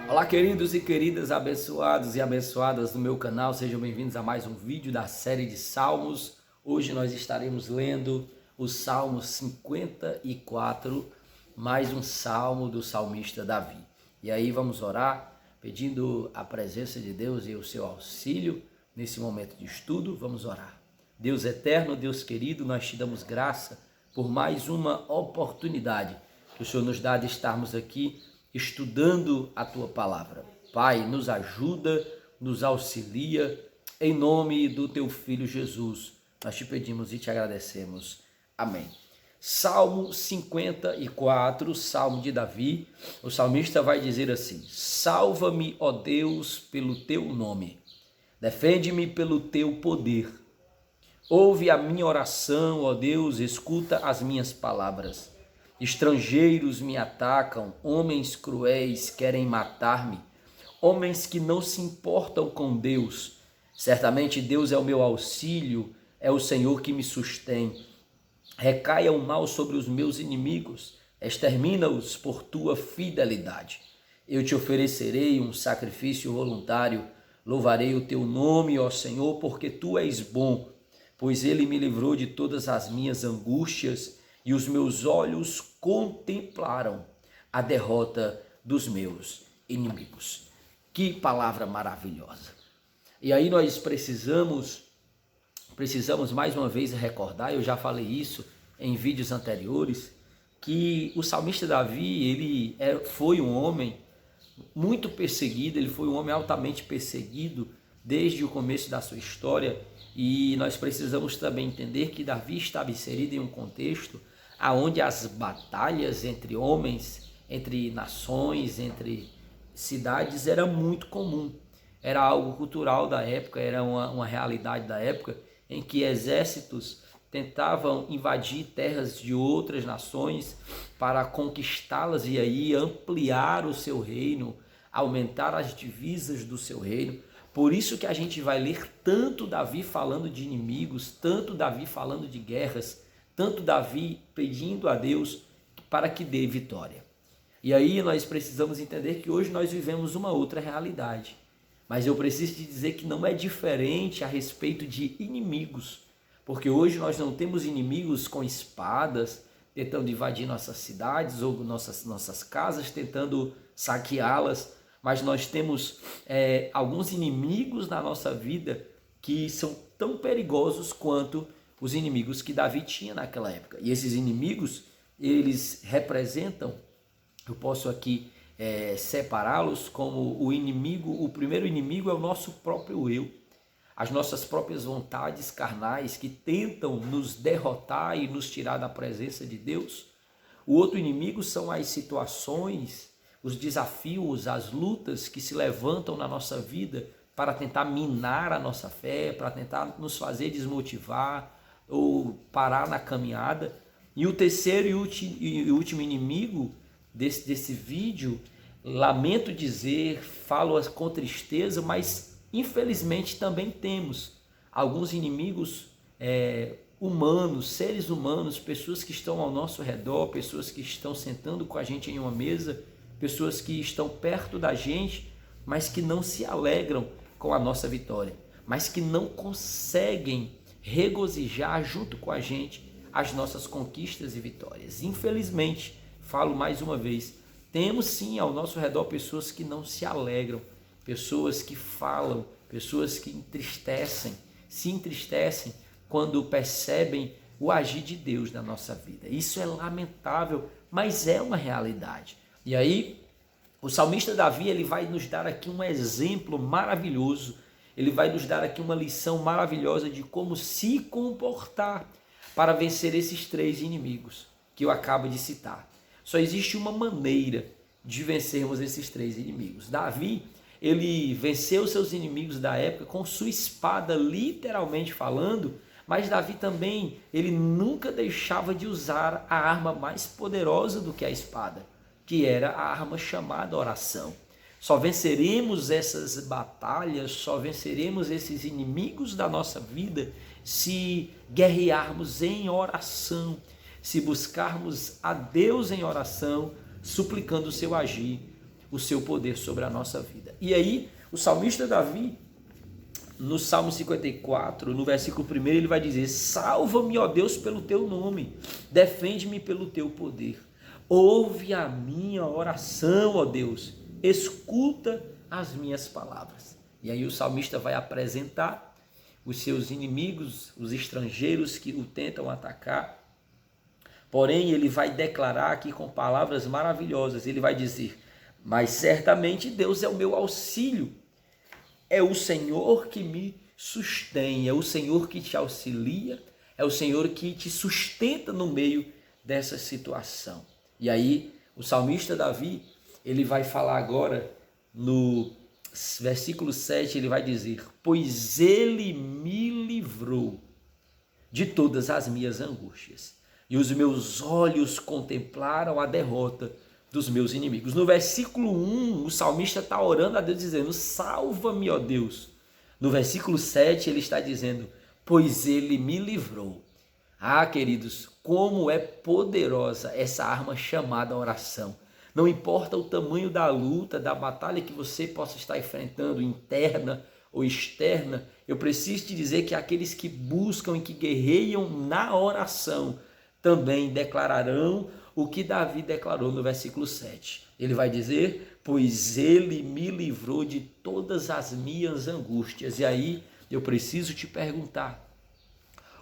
Olá, queridos e queridas, abençoados e abençoadas do meu canal, sejam bem-vindos a mais um vídeo da série de Salmos. Hoje nós estaremos lendo o Salmo 54, mais um salmo do salmista Davi. E aí vamos orar, pedindo a presença de Deus e o seu auxílio nesse momento de estudo. Vamos orar. Deus eterno, Deus querido, nós te damos graça por mais uma oportunidade que o Senhor nos dá de estarmos aqui estudando a tua palavra. Pai, nos ajuda, nos auxilia, em nome do teu filho Jesus. Nós te pedimos e te agradecemos. Amém. Salmo 54, Salmo de Davi. O salmista vai dizer assim: salva-me, ó Deus, pelo teu nome. Defende-me pelo teu poder. Ouve a minha oração, ó Deus, escuta as minhas palavras. Estrangeiros me atacam, homens cruéis querem matar-me, homens que não se importam com Deus. Certamente Deus é o meu auxílio, é o Senhor que me sustém. Recaia o mal sobre os meus inimigos, extermina-os por tua fidelidade. Eu te oferecerei um sacrifício voluntário, louvarei o teu nome, ó Senhor, porque tu és bom, pois ele me livrou de todas as minhas angústias, e os meus olhos contemplaram a derrota dos meus inimigos. Que palavra maravilhosa! E aí nós precisamos mais uma vez recordar, eu já falei isso em vídeos anteriores, que o salmista Davi, foi um homem muito perseguido, ele foi um homem altamente perseguido desde o começo da sua história, e nós precisamos também entender que Davi estava inserido em um contexto aonde as batalhas entre homens, entre nações, entre cidades era muito comum. Era algo cultural da época, era uma realidade da época em que exércitos tentavam invadir terras de outras nações para conquistá-las e aí ampliar o seu reino, aumentar as divisas do seu reino. Por isso que a gente vai ler tanto Davi falando de inimigos, tanto Davi falando de guerras, tanto Davi pedindo a Deus para que dê vitória. E aí nós precisamos entender que hoje nós vivemos uma outra realidade. Mas eu preciso te dizer que não é diferente a respeito de inimigos. Porque hoje nós não temos inimigos com espadas, tentando invadir nossas cidades ou nossas casas, tentando saqueá-las. Mas nós temos alguns inimigos na nossa vida que são tão perigosos quanto os inimigos que Davi tinha naquela época. E esses inimigos, eles representam, eu posso aqui separá-los como o primeiro inimigo é o nosso próprio eu, as nossas próprias vontades carnais que tentam nos derrotar e nos tirar da presença de Deus. O outro inimigo são as situações, os desafios, as lutas que se levantam na nossa vida para tentar minar a nossa fé, para tentar nos fazer desmotivar ou parar na caminhada. E o terceiro e último inimigo desse vídeo, lamento dizer, falo com tristeza, mas infelizmente também temos alguns inimigos humanos, seres humanos, pessoas que estão ao nosso redor, pessoas que estão sentando com a gente em uma mesa, pessoas que estão perto da gente, mas que não se alegram com a nossa vitória, mas que não conseguem regozijar junto com a gente as nossas conquistas e vitórias. Infelizmente, falo mais uma vez, temos sim ao nosso redor pessoas que não se alegram, pessoas que falam, pessoas que se entristecem quando percebem o agir de Deus na nossa vida. Isso é lamentável, mas é uma realidade. E aí, o salmista Davi, ele vai nos dar aqui um exemplo maravilhoso, ele vai nos dar aqui uma lição maravilhosa de como se comportar para vencer esses três inimigos que eu acabo de citar. Só existe uma maneira de vencermos esses três inimigos. Davi, ele venceu seus inimigos da época com sua espada, literalmente falando, mas Davi também, ele nunca deixava de usar a arma mais poderosa do que a espada, que era a arma chamada oração. Só venceremos essas batalhas, só venceremos esses inimigos da nossa vida se guerrearmos em oração, se buscarmos a Deus em oração, suplicando o seu agir, o seu poder sobre a nossa vida. E aí, o salmista Davi, no Salmo 54, no versículo 1, ele vai dizer: salva-me, ó Deus, pelo teu nome, defende-me pelo teu poder. Ouve a minha oração, ó Deus, escuta as minhas palavras. E aí o salmista vai apresentar os seus inimigos, os estrangeiros que o tentam atacar. Porém, ele vai declarar aqui com palavras maravilhosas. Ele vai dizer: mas certamente Deus é o meu auxílio. É o Senhor que me sustém, é o Senhor que te auxilia, é o Senhor que te sustenta no meio dessa situação. E aí, o salmista Davi, ele vai falar agora no versículo 7, ele vai dizer: pois ele me livrou de todas as minhas angústias, e os meus olhos contemplaram a derrota dos meus inimigos. No versículo 1, o salmista está orando a Deus dizendo: salva-me, ó Deus. No versículo 7, ele está dizendo: pois ele me livrou. Ah, queridos, como é poderosa essa arma chamada oração. Não importa o tamanho da luta, da batalha que você possa estar enfrentando, interna ou externa, eu preciso te dizer que aqueles que buscam e que guerreiam na oração também declararão o que Davi declarou no versículo 7. Ele vai dizer: pois ele me livrou de todas as minhas angústias. E aí eu preciso te perguntar: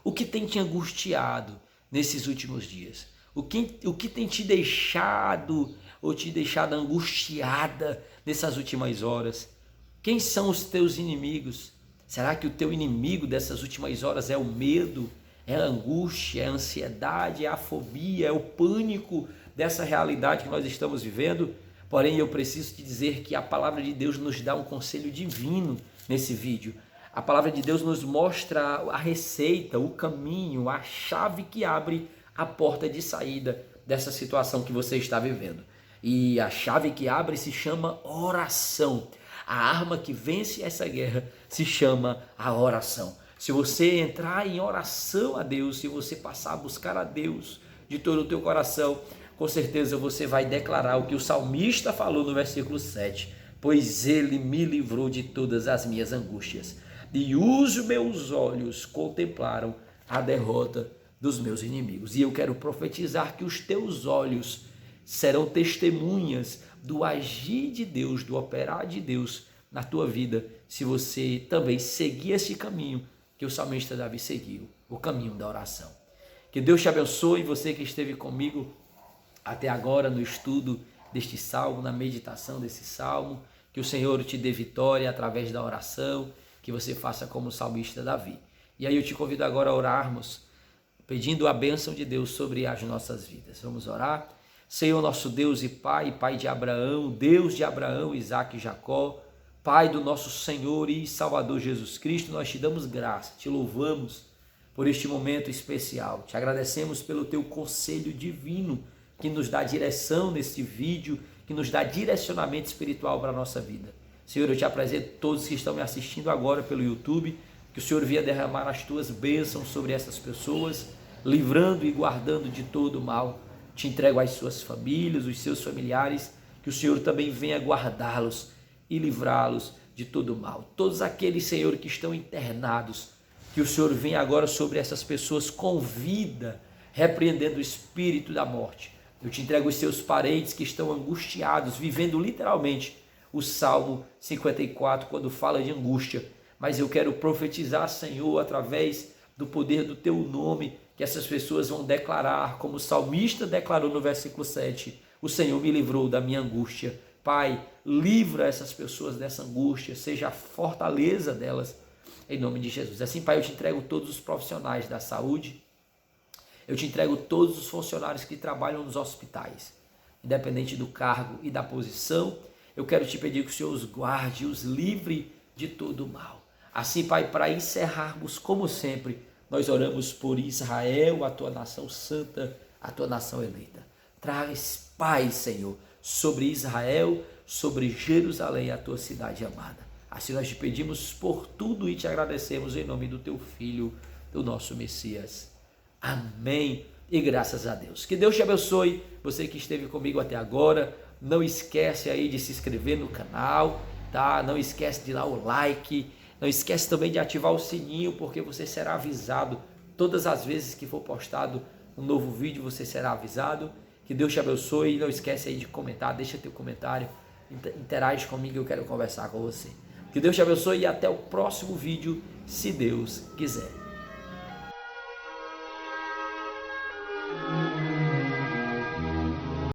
o que tem te angustiado nesses últimos dias? O que tem te deixado ou te deixado angustiada nessas últimas horas? Quem são os teus inimigos? Será que o teu inimigo dessas últimas horas é o medo? É a angústia, é a ansiedade, é a fobia, é o pânico dessa realidade que nós estamos vivendo? Porém, eu preciso te dizer que a palavra de Deus nos dá um conselho divino nesse vídeo. A palavra de Deus nos mostra a receita, o caminho, a chave que abre a porta de saída dessa situação que você está vivendo. E a chave que abre se chama oração. A arma que vence essa guerra se chama a oração. Se você entrar em oração a Deus, se você passar a buscar a Deus de todo o teu coração, com certeza você vai declarar o que o salmista falou no versículo 7. Pois ele me livrou de todas as minhas angústias, e os meus olhos contemplaram a derrota dos meus inimigos. E eu quero profetizar que os teus olhos serão testemunhas do agir de Deus, do operar de Deus na tua vida, se você também seguir esse caminho que o salmista Davi seguiu, o caminho da oração. Que Deus te abençoe, você que esteve comigo até agora no estudo deste salmo, na meditação desse salmo. Que o Senhor te dê vitória através da oração, que você faça como o salmista Davi. E aí eu te convido agora a orarmos, pedindo a bênção de Deus sobre as nossas vidas. Vamos orar? Senhor nosso Deus e Pai, Pai de Abraão, Deus de Abraão, Isaque e Jacó, Pai do nosso Senhor e Salvador Jesus Cristo, nós te damos graça, te louvamos por este momento especial. Te agradecemos pelo teu conselho divino que nos dá direção neste vídeo, que nos dá direcionamento espiritual para a nossa vida. Senhor, eu te apresento todos que estão me assistindo agora pelo YouTube, que o Senhor venha derramar as tuas bênçãos sobre essas pessoas, livrando e guardando de todo o mal. Te entrego as suas famílias, os seus familiares, que o Senhor também venha guardá-los e livrá-los de todo o mal. Todos aqueles, Senhor, que estão internados, que o Senhor venha agora sobre essas pessoas com vida, repreendendo o espírito da morte. Eu te entrego os seus parentes que estão angustiados, vivendo literalmente o Salmo 54, quando fala de angústia. Mas eu quero profetizar, Senhor, através do poder do teu nome, que essas pessoas vão declarar, como o salmista declarou no versículo 7, o Senhor me livrou da minha angústia. Pai, livra essas pessoas dessa angústia, seja a fortaleza delas, em nome de Jesus. Assim, Pai, eu te entrego todos os profissionais da saúde, eu te entrego todos os funcionários que trabalham nos hospitais, independente do cargo e da posição. Eu quero te pedir que o Senhor os guarde, os livre de todo o mal. Assim, Pai, para encerrarmos, como sempre, nós oramos por Israel, a tua nação santa, a tua nação eleita. Traz paz, Senhor, sobre Israel, sobre Jerusalém, a tua cidade amada. Assim nós te pedimos por tudo e te agradecemos em nome do teu Filho, do nosso Messias. Amém e graças a Deus. Que Deus te abençoe, você que esteve comigo até agora. Não esquece aí de se inscrever no canal, tá? Não esquece de dar o like, não esquece também de ativar o sininho, porque você será avisado todas as vezes que for postado um novo vídeo, você será avisado. Que Deus te abençoe e não esquece aí de comentar, deixa teu comentário, interage comigo, eu quero conversar com você. Que Deus te abençoe e até o próximo vídeo, se Deus quiser.